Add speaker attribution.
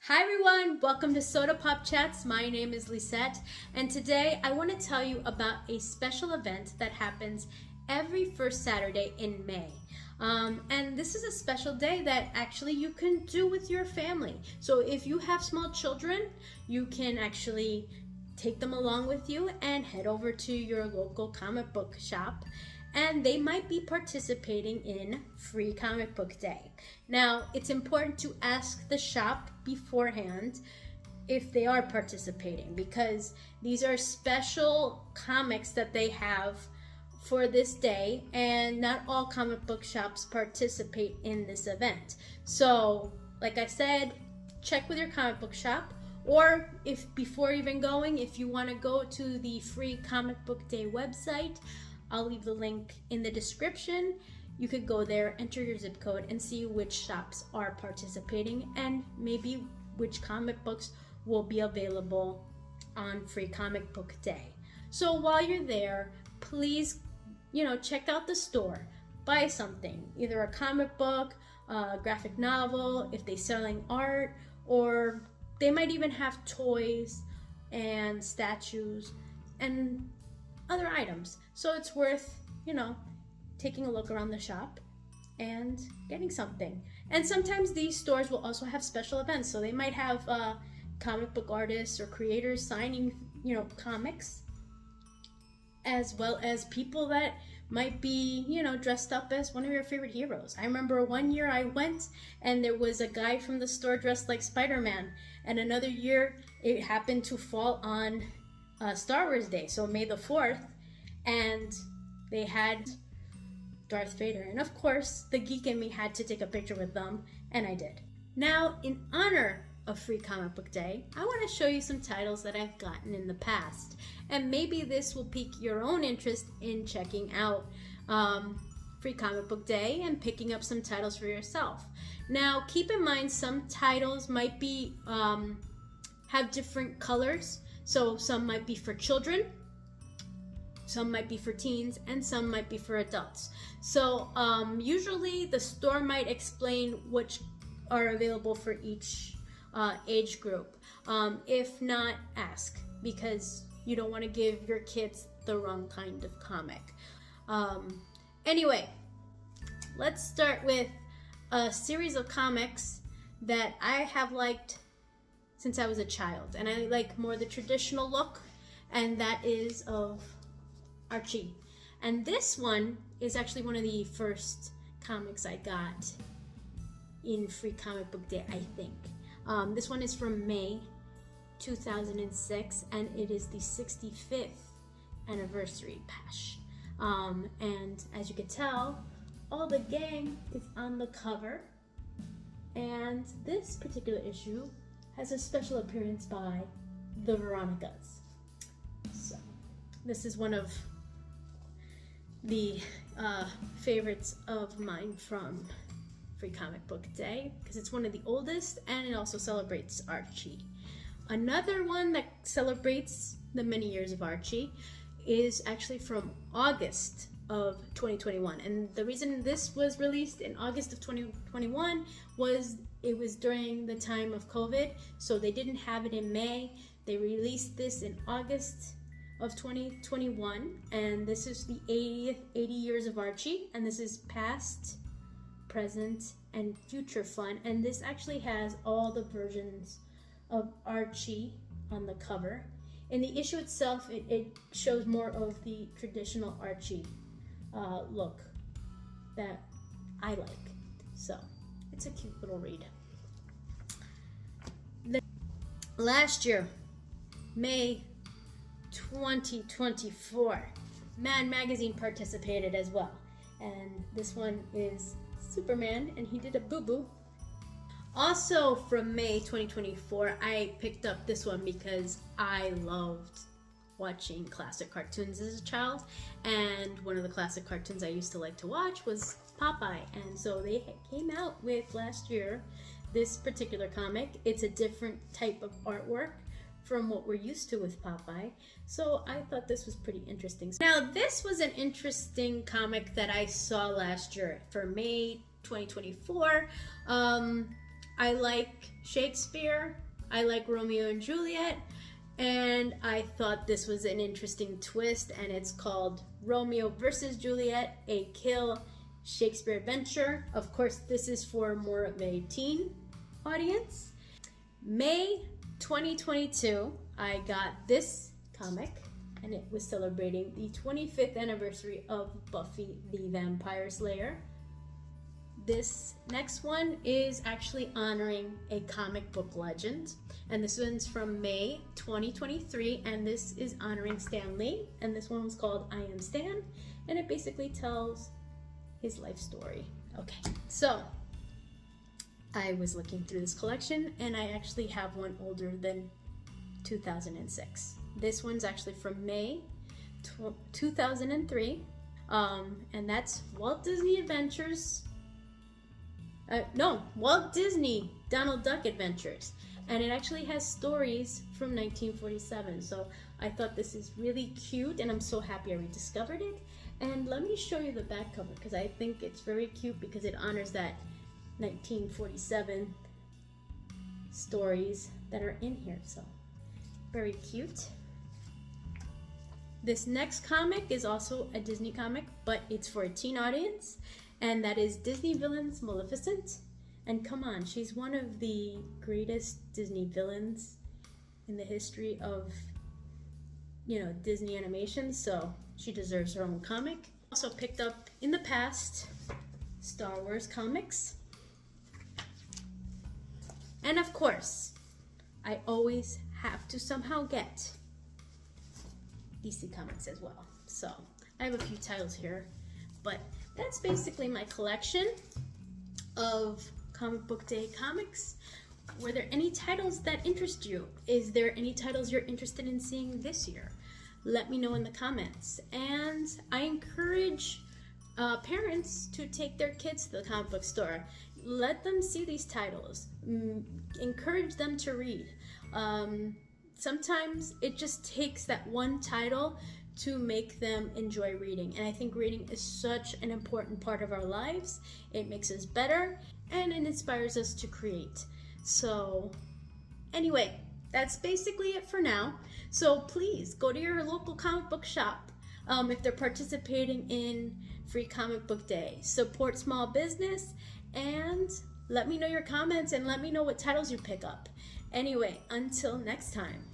Speaker 1: Hi everyone, welcome to Soda Pop Chats. My name is Lisette, and today I want to tell you about a special event that happens every first Saturday in May. And this is a special day that actually you can do with your family. So if you have small children, you can actually take them along with you and head over to your local comic book shop, and they might be participating in Free Comic Book Day. Now, it's important to ask the shop beforehand if they are participating, because these are special comics that they have for this day, and not all comic book shops participate in this event. So, like I said, check with your comic book shop, or if before even going, if you want to go to the Free Comic Book Day website, I'll leave the link in the description. You could go there, enter your zip code, and see which shops are participating and maybe which comic books will be available on Free Comic Book Day. So while you're there, please, check out the store. Buy something, either a comic book, a graphic novel, if they're selling art, or they might even have toys and statues and other items. So it's worth, taking a look around the shop and getting something. And sometimes these stores will also have special events. So they might have comic book artists or creators signing, comics, as well as people that might be, dressed up as one of your favorite heroes. I remember one year I went and there was a guy from the store dressed like Spider-Man. And another year it happened to fall on Star Wars Day, so May the 4th, and they had Darth Vader. And of course, the geek in me had to take a picture with them, and I did. Now, in honor of Free Comic Book Day, I want to show you some titles that I've gotten in the past, and maybe this will pique your own interest in checking out Free Comic Book Day and picking up some titles for yourself. Now, keep in mind some titles might be have different colors. So some might be for children, some might be for teens, and some might be for adults. So usually the store might explain which are available for each age group. If not, ask, because you don't want to give your kids the wrong kind of comic. Anyway, let's start with a series of comics that I have liked since I was a child, and I like more the traditional look, and that is of Archie. And this one is actually one of the first comics I got in Free Comic Book Day, I think. This one is from May 2006, and it is the 65th anniversary patch. And as you can tell, all the gang is on the cover, and this particular issue has a special appearance by the Veronicas. So this is one of the favorites of mine from Free Comic Book Day, because it's one of the oldest, and it also celebrates Archie. Another one that celebrates the many years of Archie is actually from August of 2021, and the reason this was released in August of 2021 was it was during the time of COVID, so they didn't have it in May. They released this in August of 2021, and this is the 80 years of Archie, and this is past, present, and future fun. And this actually has all the versions of Archie on the cover. In the issue itself, it shows more of the traditional Archie look that I like. So it's a cute little read. Last year, May 2024, Mad Magazine participated as well. And this one is Superman, and he did a boo-boo. Also from May 2024, I picked up this one because I loved watching classic cartoons as a child, and one of the classic cartoons I used to like to watch was Popeye, and so they came out with last year this particular comic. It's a different type of artwork from what we're used to with Popeye, so I thought this was pretty interesting. Now, this was an interesting comic that I saw last year for May 2024. I like Shakespeare, I like Romeo and Juliet, and I thought this was an interesting twist, and it's called Romeo versus Juliet, a Kill Shakespeare adventure. Of course, this is for more of a teen audience. May 2022, I got this comic, and it was celebrating the 25th anniversary of Buffy the Vampire Slayer. This next one is actually honoring a comic book legend, and this one's from May 2023, and this is honoring Stan Lee, and this one was called I Am Stan, and it basically tells his life story. Okay, so I was looking through this collection, and I actually have one older than 2006. This one's actually from May 2003, and that's Walt Disney Adventures. Walt Disney Donald Duck Adventures, and it actually has stories from 1947. So I thought this is really cute, and I'm so happy I rediscovered it. And let me show you the back cover, because I think it's very cute because it honors that 1947 stories that are in here. So very cute. This next comic is also a Disney comic, but it's for a teen audience, and that is Disney Villains Maleficent. And come on, she's one of the greatest Disney villains in the history of, Disney animation, so she deserves her own comic. Also picked up in the past Star Wars comics. And of course, I always have to somehow get DC comics as well. So I have a few titles here, but that's basically my collection of Comic Book Day comics. Were there any titles that interest you? Is there any titles you're interested in seeing this year? Let me know in the comments. And I encourage parents to take their kids to the comic book store. Let them see these titles. Encourage them to read. Sometimes it just takes that one title to make them enjoy reading. And I think reading is such an important part of our lives. It makes us better, and it inspires us to create. So anyway, that's basically it for now. So please go to your local comic book shop if they're participating in Free Comic Book Day. Support small business, and let me know your comments, and let me know what titles you pick up. Anyway, until next time.